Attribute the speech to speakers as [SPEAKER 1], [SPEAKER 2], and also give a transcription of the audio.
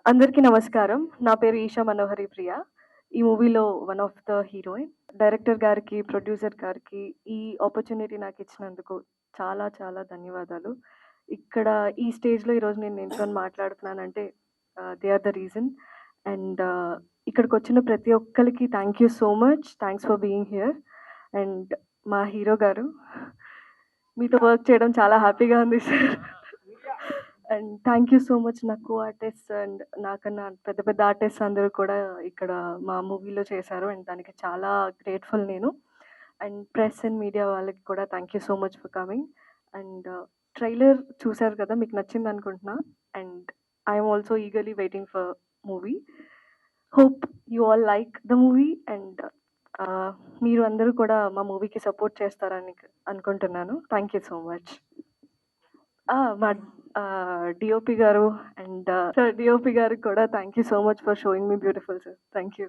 [SPEAKER 1] అందరికీ నమస్కారం. నా పేరు ఈషా మనోహరి ప్రియ. ఈ మూవీలో one of the heroine. Director గారికి, ప్రొడ్యూసర్ గారికి ఈ ఆపర్చునిటీ నాకిచ్చినందుకు చాలా చాలా ధన్యవాదాలు. ఇక్కడ ఈ స్టేజ్‌లో ఈరోజు నేను నించొని మాట్లాడుతున్నానంటే they are the reason. And ఇక్కడికొచ్చిన ప్రతి ఒక్కళ్ళకి thank you so much. Thanks for being here. And మా హీరో గారు, మీతో వర్క్ చేయడం చాలా హ్యాపీగా ఉంది sir. And thank you so much నా కో ఆర్టిస్ట్ అండ్ నాకన్నా పెద్ద పెద్ద ఆర్టిస్ట్ అందరూ కూడా ఇక్కడ మా మూవీలో చేశారు. అండ్ దానికి చాలా గ్రేట్ఫుల్ నేను. అండ్ ప్రెస్ అండ్ మీడియా వాళ్ళకి కూడా thank you so much for coming. And trailer చూసారు కదా, మీకు నచ్చింది అనుకుంటున్నా. And I'm also eagerly waiting for movie. Hope you all like the movie. And మీరు అందరూ కూడా మా మూవీకి సపోర్ట్ చేస్తారని అనుకుంటున్నాను. Thank you so much. మా డిఓపి గారు అండ్ సార్, డిఓపి గారికి కూడా thank you so much for showing me beautiful sir. Thank you.